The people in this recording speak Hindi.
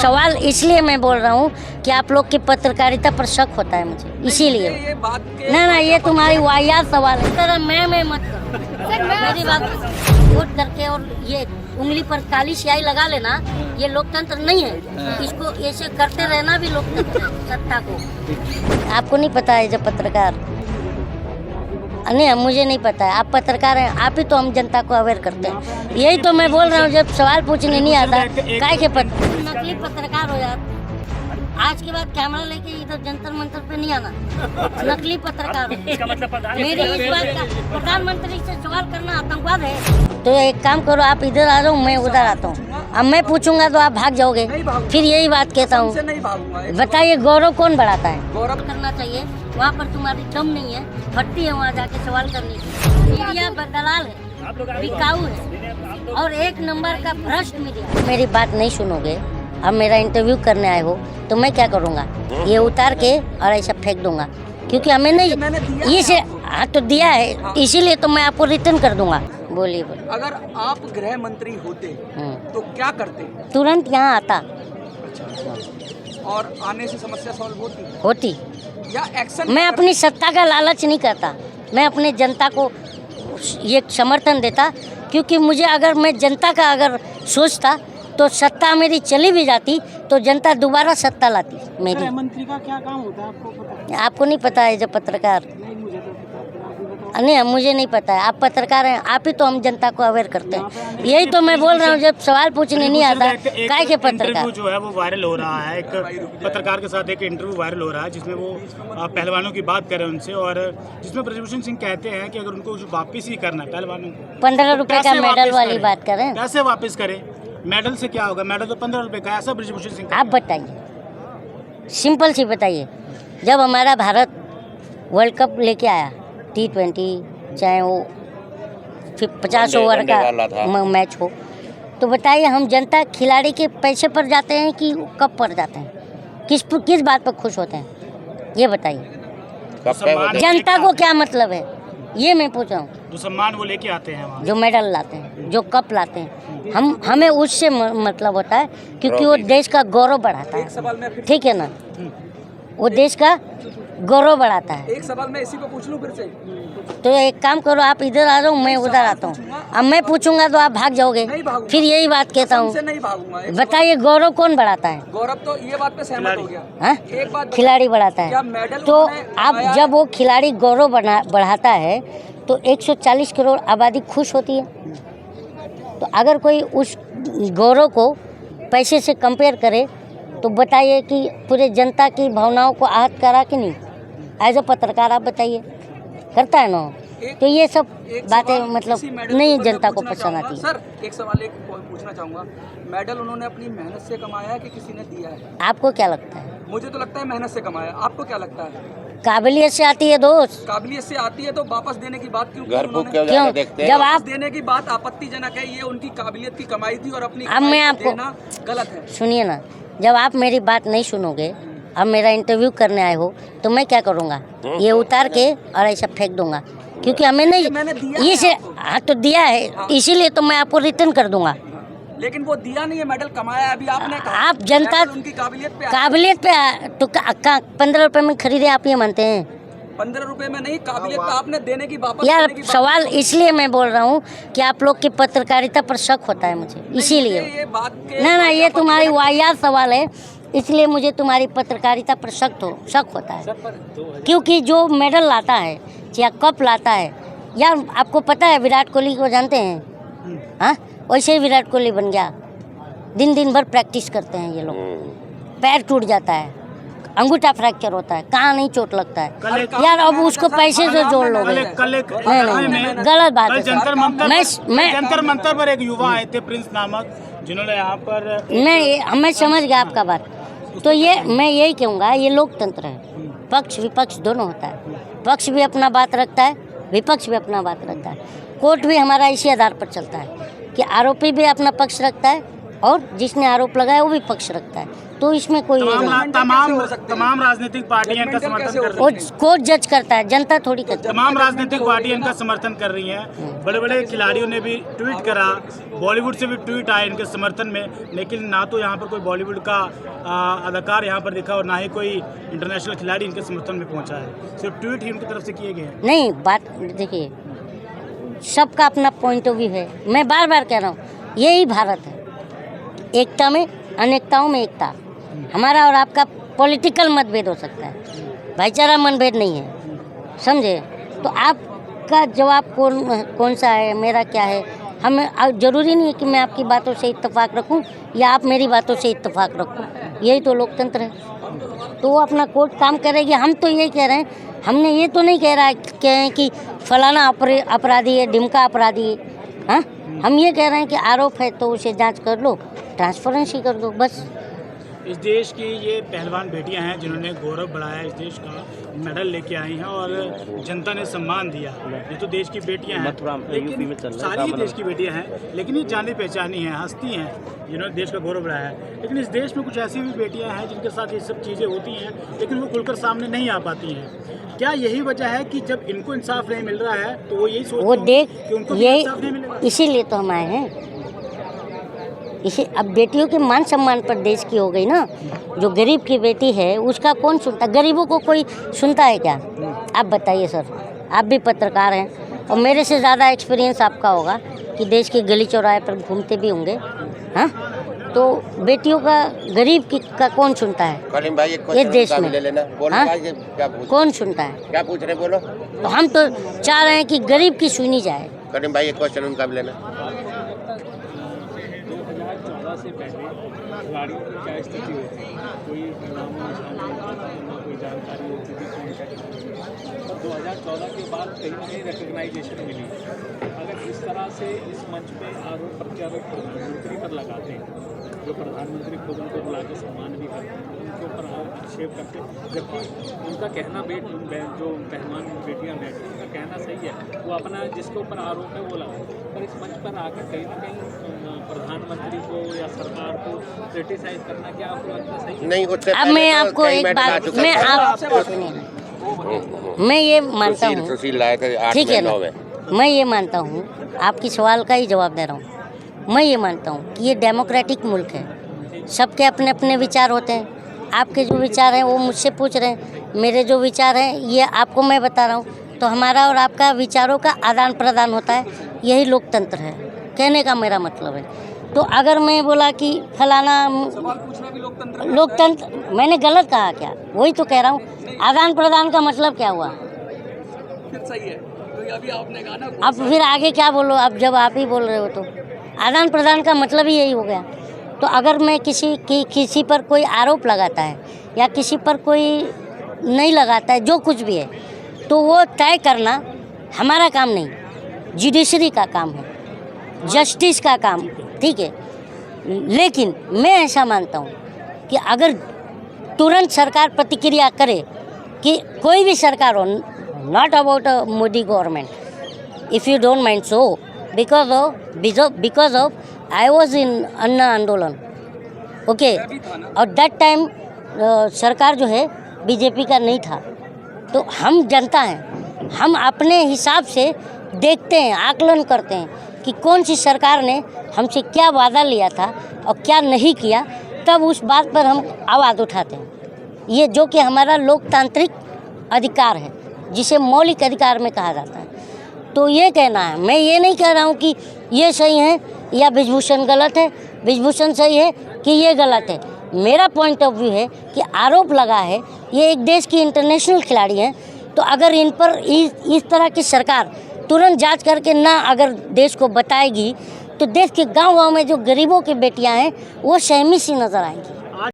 सवाल इसलिए मैं बोल रहा हूँ कि आप लोग की पत्रकारिता पर शक होता है मुझे, इसीलिए। ये बात के ना ये तुम्हारी वाहियात सवाल है। तरह मैं मत करो मेरी बात वोट करके और ये उंगली पर काली स्याही लगा लेना, ये लोकतंत्र नहीं है। इसको ऐसे करते रहना भी लोकतंत्र है, सत्ता को। आपको नहीं पता है जब पत्रकार नहीं, मुझे नहीं पता है। आप पत्रकार हैं, आप ही तो हम जनता को अवेयर करते हैं। यही तो मैं बोल रहा हूँ, जब सवाल पूछने नहीं आता काहे के नकली पत्रकार हो यार। आज के बाद कैमरा लेके इधर जंतर मंतर पे नहीं आना, नकली पत्रकार हो। मेरी इस बात का प्रधानमंत्री से सवाल करना आतंकवाद है। तो एक काम करो, आप इधर आ जाओ, मैं उधर आता हूँ। अब मैं पूछूंगा तो आप भाग जाओगे, फिर यही बात कहता हूँ। बताइए गौरव कौन बढ़ाता है? गौरव करना चाहिए, वहाँ पर तुम्हारी दम नहीं है, फटती है वहाँ जाके सवाल करने की। मीडिया दलाल है, बिकाऊ है और एक नंबर का भ्रष्ट मीडिया। मेरी बात नहीं सुनोगे, अब मेरा इंटरव्यू करने आए हो तो मैं क्या करूँगा, ये उतार के और ऐसा फेंक दूंगा, क्योंकि हमें नहीं ये से हाँ तो दिया है, इसीलिए तो मैं आपको रिटर्न कर दूंगा। बोलिए बोलिए। अगर आप गृह मंत्री होते तो क्या करते? तुरंत यहाँ आता। और आने से समस्या सॉल्व होती या एक्शन? मैं अपनी सत्ता का लालच नहीं करता, मैं अपने जनता को ये समर्थन देता, क्योंकि मुझे अगर मैं जनता का अगर सोचता तो सत्ता मेरी चली भी जाती तो जनता दोबारा सत्ता लाती मेरी। गृह मंत्री का क्या काम होता है आपको पता है? आपको नहीं पता है जब पत्रकार नहीं, मुझे तो पता है। नहीं, मुझे नहीं पता है। आप पत्रकार हैं, आप ही तो हम जनता को अवेयर करते हैं। यही तो मैं बोल रहा हूँ, जब सवाल पूछने नहीं आता काहे के पत्रकार। जो है वो वायरल हो रहा है, एक पत्रकार के साथ एक इंटरव्यू वायरल हो रहा है जिसमें वो पहलवानों की बात कर रहे हैं उनसे, और जिसमें ब्रजभूषण सिंह कहते हैं कि अगर उनको वापस ही करना है पहलवानों को 15 रुपए का मेडल वाली बात करें, कैसे वापस करे? मेडल से क्या होगा? मेडल तो 15 रुपए का, ऐसा ब्रजभूषण सिंह। आप बताइए, सिंपल सी बताइए। जब हमारा भारत वर्ल्ड कप लेके आया T20, चाहे वो 50 ओवर का मैच हो, तो बताइए हम जनता खिलाड़ी के पैसे पर जाते हैं कि कप पर जाते हैं? किस बात पर खुश होते हैं ये बताइए। जनता को क्या मतलब है ये मैं पूछ रहा हूँ। जो सम्मान वो लेके आते हैं वहाँ, जो मेडल लाते हैं, जो कप लाते हैं, हमें उससे मतलब होता है, क्योंकि वो देश का गौरव बढ़ाता है। ठीक है ना, वो देश का गौरव बढ़ाता है। एक सवाल मैं इसी को पूछ लूं फिर से। तो एक काम करो, आप इधर आ जाओ, मैं उधर आता हूँ। अब मैं पूछूंगा तो आप भाग जाओगे, फिर यही बात कहता हूँ। नहीं भागूंगा। बताइए गौरव कौन बढ़ाता है? गौरव तो ये बात पे सहमत हो गया। हाँ, एक बात खिलाड़ी बढ़ाता क्या है। मेडल तो अब जब वो खिलाड़ी गौरव बढ़ाता है तो 140 करोड़ आबादी खुश होती है। तो अगर कोई उस गौरव को पैसे से कंपेयर करे तो बताइए कि पूरे जनता की भावनाओं को आहत करा कि नहीं? एज अ पत्रकार आप बताइए, करता है ना? तो ये सब बातें मतलब नहीं जनता को पसंद आती है। सर एक सवाल पूछना चाहूँगा, मेडल उन्होंने अपनी मेहनत से कमाया है कि किसी ने दिया है? आपको क्या लगता है? मुझे तो लगता है मेहनत से कमाया। आपको क्या लगता है? काबिलियत से आती है दोस्त। काबिलियत से आती है तो वापस देने की बात क्यों? क्यों? जब आप देने की बात आपत्तिजनक है, ये उनकी काबिलियत की कमाई थी और अपनी अब मैं आपको गलत है। सुनिए ना, जब आप मेरी बात नहीं सुनोगे, अब मेरा इंटरव्यू करने आए हो तो मैं क्या करूँगा, ये उतार के और ऐसा फेंक दूंगा, क्योंकि हमें नहीं ये से हाँ तो दिया है, इसीलिए तो मैं आपको रिटर्न कर दूंगा। लेकिन वो दिया नहीं है, मेडल कमाया है। अभी आपने कहा आप जनता उनकी काबिलियत पे तो 15 रुपए में खरीदे, आप ये मानते हैं? 15 रुपए में नहीं, काबिलियत पे आपने देने की वापस यार सवाल इसलिए मैं बोल रहा हूँ कि आप लोग की पत्रकारिता पर शक होता है मुझे, इसीलिए। ये बात ना ये तुम्हारी वाहियात सवाल है, इसलिए मुझे तुम्हारी पत्रकारिता पर शक होता है। क्योंकि जो मेडल लाता है या कप लाता है, यार आपको पता है विराट कोहली को जानते हैं? हाँ, वैसे ही विराट कोहली बन गया। दिन भर प्रैक्टिस करते हैं ये लोग, पैर टूट जाता है, अंगूठा फ्रैक्चर होता है, कहाँ नहीं चोट लगता है यार। अब उसको पैसे से जोड़ लोगे? नहीं, गलत बात है। जंतर मंतर पर एक युवा आए थे प्रिंस नामक, जिन्होंने यहाँ पर मैं समझ गया आपका बात। तो ये मैं यही कहूँगा, ये लोकतंत्र है, पक्ष विपक्ष दोनों होता है। पक्ष भी अपना बात रखता है, विपक्ष भी अपना बात रखता है। कोर्ट भी हमारा इसी आधार पर चलता है कि आरोपी भी अपना पक्ष रखता है और जिसने आरोप लगाया वो भी पक्ष रखता है। तो इसमें कोई तमाम राजनीतिक पार्टियां इनका समर्थन कर रही हैं। कोर्ट जज करता है, जनता थोड़ी करती है। तमाम राजनीतिक पार्टियां इनका समर्थन कर रही हैं। बड़े बड़े खिलाड़ियों ने भी ट्वीट करा, बॉलीवुड से भी ट्वीट आए इनके समर्थन में, लेकिन ना तो यहाँ पर कोई बॉलीवुड का अदाकार यहाँ पर दिखा और ना ही कोई इंटरनेशनल खिलाड़ी इनके समर्थन में पहुँचा है। सिर्फ ट्वीट ही उनकी तरफ से किए गए हैं। नहीं, बात देखिए, सबका अपना पॉइंट ऑफ व्यू है। मैं बार बार कह रहा हूँ, यही भारत है, एकता में अनेकताओं में एकता। हमारा और आपका पॉलिटिकल मतभेद हो सकता है, भाईचारा मतभेद नहीं है, समझे? तो आपका जवाब कौन सा है, मेरा क्या है? हमें ज़रूरी नहीं है कि मैं आपकी बातों से इत्तेफाक रखूं या आप मेरी बातों से इत्तेफाक रखूं। यही तो लोकतंत्र है। तो वो अपना कोर्ट काम करेगी। हम तो यही कह रहे हैं, हमने ये तो नहीं कह रहा है कि फलाना अपराधी है, ढिमका अपराधी है। हाँ, हम ये कह रहे हैं कि आरोप है तो उसे जांच कर लो, ट्रांसपेरेंसी कर दो, बस। इस देश की ये पहलवान बेटियां हैं जिन्होंने गौरव बढ़ाया, इस देश का मेडल लेके आई हैं और जनता ने सम्मान दिया। ये तो देश की बेटियां हैं, लेकिन सारी ही देश की बेटियां हैं, लेकिन ये जानी पहचानी हैं, हस्ती हैं जिन्होंने देश का गौरव बढ़ाया है। लेकिन इस देश में कुछ ऐसी भी बेटियां हैं जिनके साथ ये सब चीज़ें होती हैं, लेकिन वो खुलकर सामने नहीं आ पाती हैं। क्या यही वजह है कि जब इनको इंसाफ नहीं मिल रहा है तो वो यही सोचते हैं कि उनको इंसाफ नहीं मिलेगा? इसीलिए तो हम आए हैं। इसे अब बेटियों के मान सम्मान पर देश की हो गई ना। जो गरीब की बेटी है उसका कौन सुनता? गरीबों को कोई सुनता है क्या? आप बताइए सर, आप भी पत्रकार हैं और मेरे से ज़्यादा एक्सपीरियंस आपका होगा कि देश के गली चौराहे पर घूमते भी होंगे। हाँ, तो बेटियों का, गरीब का कौन सुनता है इस देश में? हाँ, कौन सुनता है? क्या पूछ रहे, बोलो। तो हम तो चाह रहे हैं कि गरीब की सुनी जाए। करीम भाई, एक क्वेश्चन उनका भी लेना। 2014 से पहले खिलाड़ियों की क्या स्थिति होती है? कोई नाम निशान, कोई जानकारी होती थी, कॉन्टैक्ट। और 2014 के बाद कहीं ना कहीं रिकग्नाइजेशन मिली। अगर इस तरह से इस मंच पे आरोप प्रत्यारोप प्रधानमंत्री पर लगाते हैं, जो प्रधानमंत्री खुद उनको बुला के सम्मान भी करते हैं, उनके ऊपर आक्षेप करते हैं, जबकि उनका कहना जो पहलवान बेटियां बैठी, उनका कहना सही है, वो अपना जिसके ऊपर आरोप है वो लगाए। पर इस मंच पर आकर कहीं ना कहीं प्रधानमंत्री को या सरकार को क्रिटिसाइज करना, क्या आपको लगता है सही? नहीं, उससे अब मैं आपको एक बात, मैं ये मानता हूँ, ठीक है ना, मैं ये मानता हूँ, आपकी सवाल का ही जवाब दे रहा हूँ। मैं ये मानता हूँ कि ये डेमोक्रेटिक मुल्क है, सबके अपने अपने विचार होते हैं। आपके जो विचार हैं वो मुझसे पूछ रहे हैं, मेरे जो विचार हैं ये आपको मैं बता रहा हूँ। तो हमारा और आपका विचारों का आदान प्रदान होता है, यही लोकतंत्र है, कहने का मेरा मतलब है। तो अगर मैं बोला कि फलाना सवाल पूछना भी लोकतंत्र, मैंने गलत कहा क्या? वही तो कह रहा हूँ। आदान प्रदान का मतलब क्या हुआ? फिर सही है, तो अभी आपने कहा ना। अब फिर आगे क्या बोलो? अब जब आप ही बोल रहे हो तो आदान प्रदान का मतलब ही यही हो गया। तो अगर मैं किसी पर कोई आरोप लगाता है या किसी पर कोई नहीं लगाता है, जो कुछ भी है, तो वो तय करना हमारा काम नहीं, जुडिशरी का काम है, जस्टिस का काम, ठीक है। लेकिन मैं ऐसा मानता हूँ कि अगर तुरंत सरकार प्रतिक्रिया करे, कि कोई भी सरकार हो, not about Modi government, if you don't mind, so because of I was in Anna आंदोलन, ओके, और दैट टाइम सरकार जो है बीजेपी का नहीं था। तो हम जनता हैं, हम अपने हिसाब से देखते हैं, आकलन करते हैं कि कौन सी सरकार ने हमसे क्या वादा लिया था और क्या नहीं किया, तब उस बात पर हम आवाज़ उठाते हैं। ये जो कि हमारा लोकतांत्रिक अधिकार है, जिसे मौलिक अधिकार में कहा जाता है। तो ये कहना है, मैं ये नहीं कह रहा हूँ कि ये सही है या ब्रिजभूषण गलत है, ब्रिजभूषण सही है कि ये गलत है। मेरा पॉइंट ऑफ व्यू है कि आरोप लगा है, ये एक देश की इंटरनेशनल खिलाड़ी हैं, तो अगर इन पर इस तरह की सरकार तुरंत जांच करके ना अगर देश को बताएगी, तो देश के गांव-गांव में जो गरीबों की बेटियां हैं वो सहमी सी नज़र आएंगी।